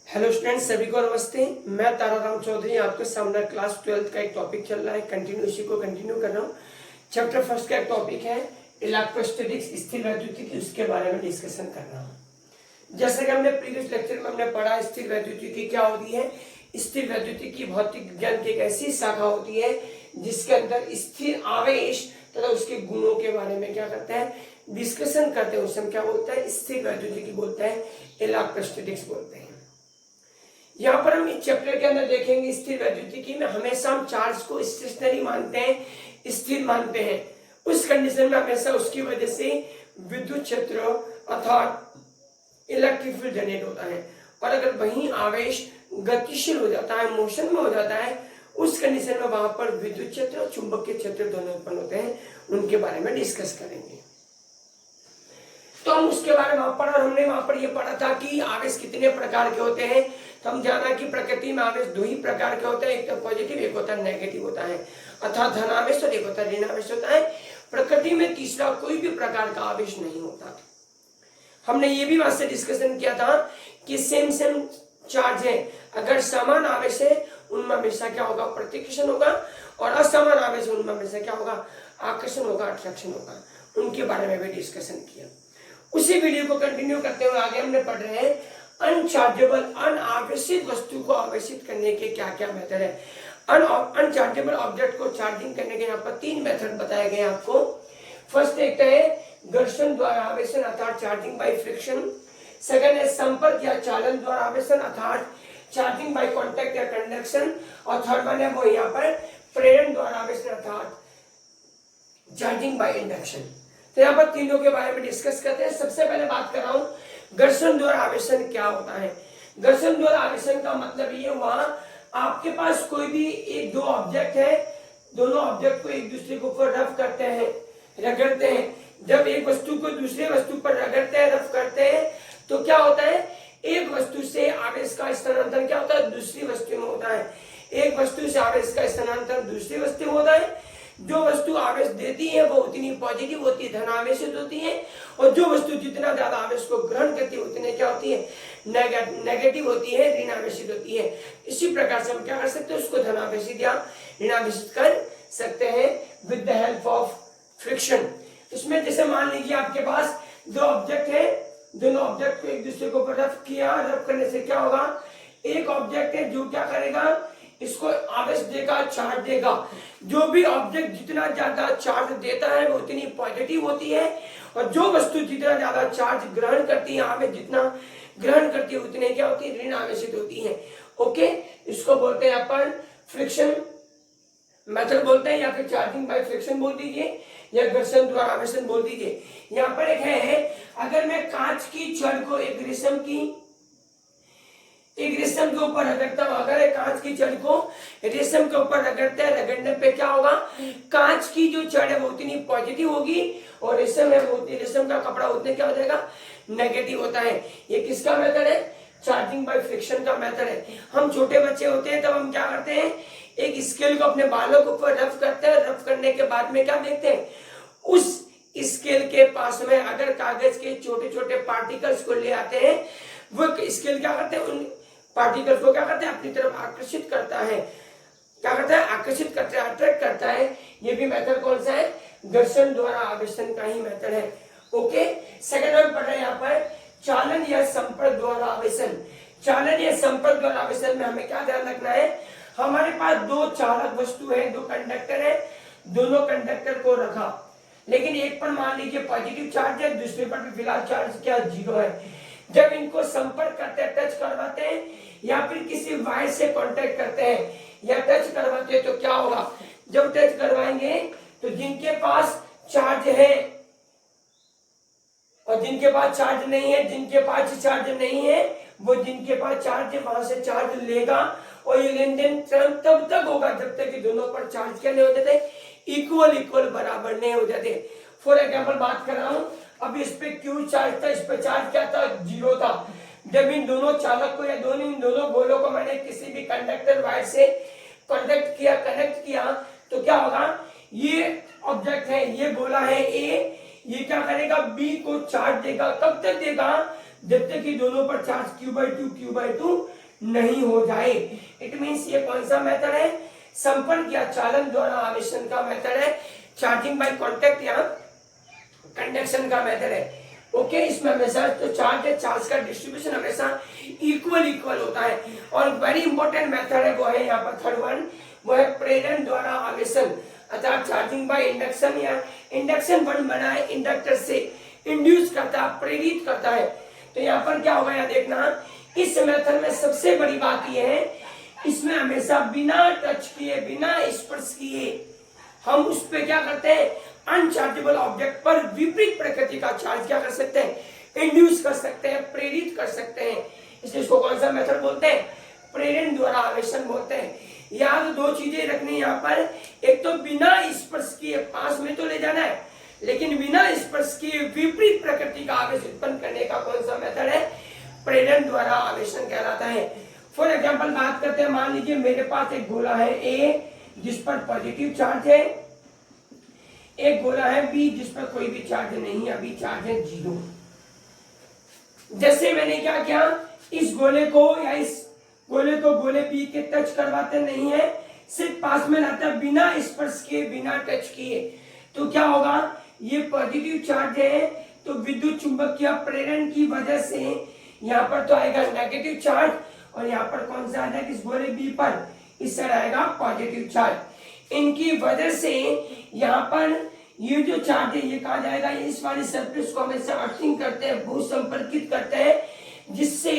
Hello students, सभी को नमस्ते। मैं ताराराम चौधरी आपके सामने क्लास 12 का एक टॉपिक चल रहा है, इसी को कंटिन्यू कर रहा हूँ। चैप्टर फर्स्ट का एक टॉपिक है इलेक्ट्रोस्टैटिक्स, स्थिर वैद्युतिकी, उसके बारे में डिस्कशन कर रहा हूँ। जैसे कि हमने प्रीवियस लेक्चर में हमने पढ़ा, स्थिर वैद्युतिकी क्या होती है। स्थिर वैद्युतिकी भौतिक विज्ञान की एक ऐसी शाखा होती है जिसके अंदर स्थिर आवेश तथा उसके गुणों के बारे में क्या करते हैं, डिस्कशन करते हैं। उसे हम क्या बोलते हैं, स्थिर वैद्युतिकी बोलते हैं, इलेक्ट्रोस्टैटिक्स बोलते हैं। यहाँ पर हम इस चैप्टर के अंदर देखेंगे स्थिर वैद्युतिकी में हमेशा हम चार्ज को स्टेशनरी मानते हैं, स्थिर मानते हैं। उस कंडीशन में हमेशा उसकी वजह से विद्युत क्षेत्र अर्थात इलेक्ट्रिक फील्ड जनरेट होता है। और अगर वही आवेश गतिशील हो जाता है, मोशन में हो जाता है, उस कंडीशन में वहां पर विद्युत क्षेत्र और चुंबकीय क्षेत्र दोनों उत्पन्न होते हैं। उनके बारे में डिस्कस करेंगे। तो हम उसके बारे में पढ़ा और हमने वहां पर यह पढ़ा था कि आवेश कितने प्रकार के होते हैं। तो हम जाना कि प्रकृति में आवेश दो ही प्रकार के होते हैं, एक तो पॉजिटिव, एक होता है नेगेटिव होता है, अर्थात धन आवेश और एक होता है ऋण आवेश होता है। प्रकृति में तीसरा कोई भी प्रकार का आवेश नहीं होता। हमने ये भी वहां से डिस्कशन किया था कि सेम चार्ज है, अगर समान आवेश है उनमें हमेशा क्या होगा, प्रतिकर्षण होगा, और असमान आवेश है उनमें हमेशा क्या होगा, आकर्षण होगा, अट्रैक्शन होगा। उनके बारे में भी डिस्कशन किया। उसी वीडियो को कंटिन्यू करते हुए आगे हमने पढ़ रहे हैं अनचार्जेबल, अनावेशित वस्तु को आवेशित करने के क्या क्या मेथड है। अनचार्जेबल ऑब्जेक्ट को चार्जिंग करने के यहाँ पर 3 मेथड बताए गए आपको। फर्स्ट एक है घर्षण द्वारा आवेशन अर्थात चार्जिंग बाय फ्रिक्शन। सेकंड है संपर्क या चालन द्वारा आवेशन अर्थात चार्जिंग बाय कांटेक्ट या कंडक्शन। और थर्ड वन है वो यहाँ पर प्रेरण द्वारा आवेशन अर्थात चार्जिंग बाय इंडक्शन। तो यहाँ पर तीनों के बारे में डिस्कस करते हैं। सबसे पहले बात कर रहा हूँ घर्षण द्वारा आवेशन क्या होता है। घर्षण द्वारा आवेशन का मतलब ये हुआ, आपके पास कोई भी एक दो ऑब्जेक्ट है, दोनों ऑब्जेक्ट को एक दूसरे के ऊपर रफ करते हैं, रगड़ते हैं। जब एक वस्तु को दूसरे वस्तु पर रगड़ते हैं, रफ करते हैं, तो क्या होता है, एक वस्तु से आवेश का स्थानांतरण क्या होता है, दूसरी वस्तु में होता है। एक वस्तु से आवेश का स्थानांतरण दूसरी वस्तु में होता है। जो वस्तु आवेश देती है वो उतनी पॉजिटिव होती है, धनावेशित होती है, और जो वस्तु जितना ज्यादा आवेश को ग्रहण करती है उतनी क्या होती है, नेगेटिव होती है, ऋणावेशित होती है। इसी प्रकार से हम क्या कर सकते हैं, उसको धनावेशित या ऋणावेशित कर सकते हैं with the help of friction. इसमें जैसे मान लीजिए आपके पास दो ऑब्जेक्ट है, दोनों ऑब्जेक्ट को एक दूसरे को रफ किया, रफ करने से क्या होगा, एक ऑब्जेक्ट है जो क्या करेगा, इसको आवेश देगा, चार्ज देगा। जो भी ऑब्जेक्ट जितना ज्यादा चार्ज देता है वो उतनी पॉजिटिव होती है, और जो वस्तु जितना ज्यादा चार्ज ग्रहण करती है, आवेश जितना ग्रहण करती है उतने क्या होती है, ऋण आवेशित होती है। ओके, इसको बोलते हैं अपन फ्रिक्शन मेथड बोलते हैं, या फिर चार्जिंग बाय फ्रिक्शन बोल दीजिए, या घर्षण द्वारा आवेशन बोल दीजिए। यहाँ पर एक है, अगर मैं कांच की छड़ को एक रेशम के ऊपर रगड़ता हूं, अगर कांच की छड़ को रेशम के ऊपर रगड़ते हैं, रगड़ने पे क्या होगा, कांच की जो छड़ है वो उतनी पॉजिटिव होगी, और रेशम है वो रेशम का कपड़ा उतने क्या हो जाएगा, नेगेटिव होता है। ये किसका मेथड है, चार्जिंग बाय फ्रिक्शन का मेथड है। हम छोटे बच्चे होते हैं तब हम क्या करते हैं, एक स्केल को अपने बालों के ऊपर रफ करते हैं, रफ करने के बाद में क्या देखते हैं, उस स्केल के पास में अगर कागज के छोटे छोटे पार्टिकल्स को ले आते हैं, वो स्केल क्या करते हैं, उन पार्टिकल्स को क्या करते हैं, अपनी तरफ आकर्षित करता है। क्या करता है, आकर्षित करता है, अट्रैक्ट करता है। ये भी मेथड कौन सा है, घर्षण द्वारा आवेशन का ही मेथड है। ओके, सेकंड वन पढ़ रहे हैं यहाँ पर चालन या संपर्क द्वारा आवेशन। चालन या संपर्क द्वारा आवेशन में हमें क्या ध्यान रखना है, हमारे पास दो चालक वस्तु है, दो कंडक्टर है, दोनों कंडक्टर को रखा, लेकिन एक पर मान लीजिए पॉजिटिव चार्ज है, दूसरे पर भी फिलहाल चार्ज क्या 0 है। जब इनको संपर्क करते हैं, टच करवाते हैं, या फिर किसी वायर से कांटेक्ट करते हैं या टच करवाते हैं, तो क्या होगा, जब टच करवाएंगे तो जिनके पास चार्ज है और जिनके पास चार्ज नहीं है, जिनके पास चार्ज नहीं है वो जिनके पास चार्ज है वहां से चार्ज लेगा, और ये लेन देन तब तक होगा जब तक कि दोनों पर चार्ज क्या नहीं हो जाते, इक्वल बराबर नहीं हो जाते। फॉर एग्जाम्पल बात कर रहा हूँ, अब इस पे क्यू चार्ज था, इस पे चार्ज क्या था, 0 था। जब इन दोनों चालक को या इन दोनों गोलों को मैंने किसी भी कंडक्टर वायर से कनेक्ट किया, तो क्या होगा, ये ऑब्जेक्ट है, ये गोला है ए, ये क्या करेगा, बी को चार्ज देगा। कब तक देगा, जब तक कि दोनों पर चार्ज Q/2 नहीं हो जाए। इट मीन्स ये कौन सा मेथड है, संपर्क या चालन द्वारा आवेशन का मेथड है, चार्जिंग बाय कॉन्टेक्ट या कंडक्शन का मेथड है। ओके, इसमें हमेशा जो चार्ज है, चार्ज का डिस्ट्रीब्यूशन हमेशा इक्वल होता है। और वेरी इंपॉर्टेंट मेथड है वो है यहाँ पर थर्ड वन, वो है प्रेरण द्वारा आवेशन अर्थात चार्जिंग बाय इंडक्शन या इंडक्शन बल बना है इंडक्टर से इंड्यूस करता है, प्रेरित करता है। तो यहाँ पर क्या होगा, यहाँ देखना, इस मेथड में सबसे बड़ी बात यह है, इसमें हमेशा बिना टच किए, बिना स्पर्श किए हम उस पर क्या करते हैं, अनचार्जेबल ऑब्जेक्ट पर विपरीत प्रकृति का चार्ज क्या कर सकते हैं, इंड्यूस कर सकते हैं, प्रेरित कर सकते हैं। इसलिए इसको कौन सा मेथड बोलते हैं, प्रेरण द्वारा आवेशन बोलते हैं। याद दो चीजें रखनी यहाँ पर, एक तो बिना स्पर्श किए पास में तो ले जाना है, लेकिन बिना स्पर्श किए विपरीत प्रकृति का आवेश उत्पन्न करने का कौन सा मेथड है, प्रेरण द्वारा आवेशन कहलाता है। फॉर एग्जाम्पल बात करते हैं, मान लीजिए मेरे पास एक गोला है ए जिस पर पॉजिटिव चार्ज है, एक गोला है बी जिस पर कोई भी चार्ज नहीं है, अभी चार्ज है 0। जैसे मैंने क्या किया, इस गोले को या इस गोले को गोले बी के टच करवाते नहीं है, सिर्फ पास में लाता है बिना स्पर्श किए, बिना टच किए। तो क्या होगा, ये पॉजिटिव चार्ज है, तो विद्युत चुंबकीय प्रेरण की वजह से यहाँ पर तो आएगा नेगेटिव चार्ज, और यहाँ पर कौन सा आएगा, इस गोले बी पर इस साइड आएगा पॉजिटिव चार्ज। इनकी वजह से यहाँ पर ये जो चार्ज है ये कहा जाएगा, इस वाली सरफेस को हमेशा अर्थिंग करते हैं, भू संपर्कित करते हैं, जिससे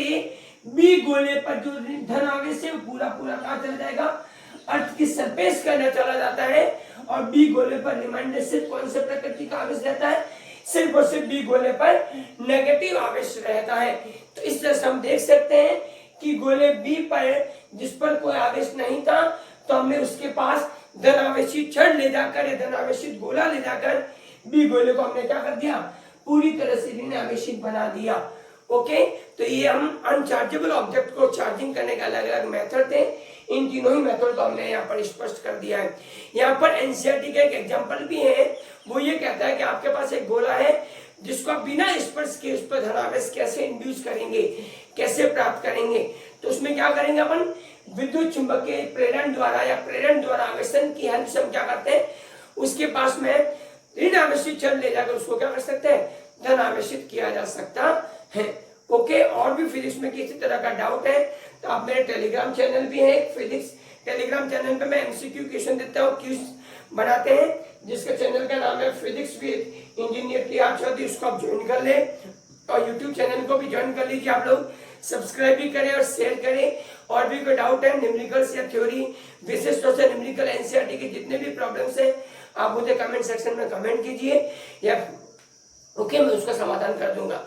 बी गोले पर जो धन आवेश है पूरा कहा चला जाएगा, अर्थ की सरफेस के अंदर चला जाता है, और बी गोले पर रिमाइंडर सिर्फ कौन से प्रकृति का आवेश रहता है, सिर्फ और सिर्फ बी गोले पर नेगेटिव आवेश रहता है। तो इस तरह से हम देख सकते हैं कि गोले बी पर जिस पर कोई आवेश नहीं था, तो हमने उसके पास धनावेशित छड़ ले जाकर या धनावेशित गोला ले जाकर बी गोले को हमने क्या कर दिया, पूरी तरह से ऋण आवेशित बना दिया। ओके, तो ये हम अनचार्जेबल ऑब्जेक्ट को चार्जिंग करने के अलग अलग मेथड थे, इन तीनों ही मेथड को हमने यहाँ पर स्पष्ट कर दिया है। यहाँ पर एनसीईआरटी का एक एग्जांपल भी है, वो ये कहता है कि आपके पास एक गोला है जिसको आप बिना स्पर्श किए उस पर धनावेश कैसे इंड्यूस करेंगे, कैसे प्राप्त करेंगे। तो उसमें क्या करेंगे अपन, विद्युत चुंबकीय प्रेरण द्वारा या प्रेरण द्वारा आवेशन की हेल्प से हम क्या करते हैं, उसके पास में ऋण आवेशित छड़ ले जाकर उसको क्या कर सकते हैं, धन आवेशित किया जा सकता है। ओके, और भी फिजिक्स में किसी तरह का डाउट है तो आप मेरे टेलीग्राम चैनल भी है फिजिक्स टेलीग्राम चैनल पे मैं एमसीक्यू क्वेश्चन देता हूँ, क्यूज बनाते हैं, जिसके चैनल का नाम है physics with engineer TR Chaudhary, उसको आप ज्वाइन कर ले, और यूट्यूब चैनल को भी ज्वाइन कर लीजिए आप लोग, सब्सक्राइब भी करें और शेयर करें। और भी कोई डाउट है न्यूमेरिकल्स या थ्योरी, विशेष तौर से न्यूमेरिकल एनसीईआरटी के जितने भी प्रॉब्लम्स है आप मुझे कमेंट सेक्शन में कमेंट कीजिए, या ओके मैं उसका समाधान कर दूंगा।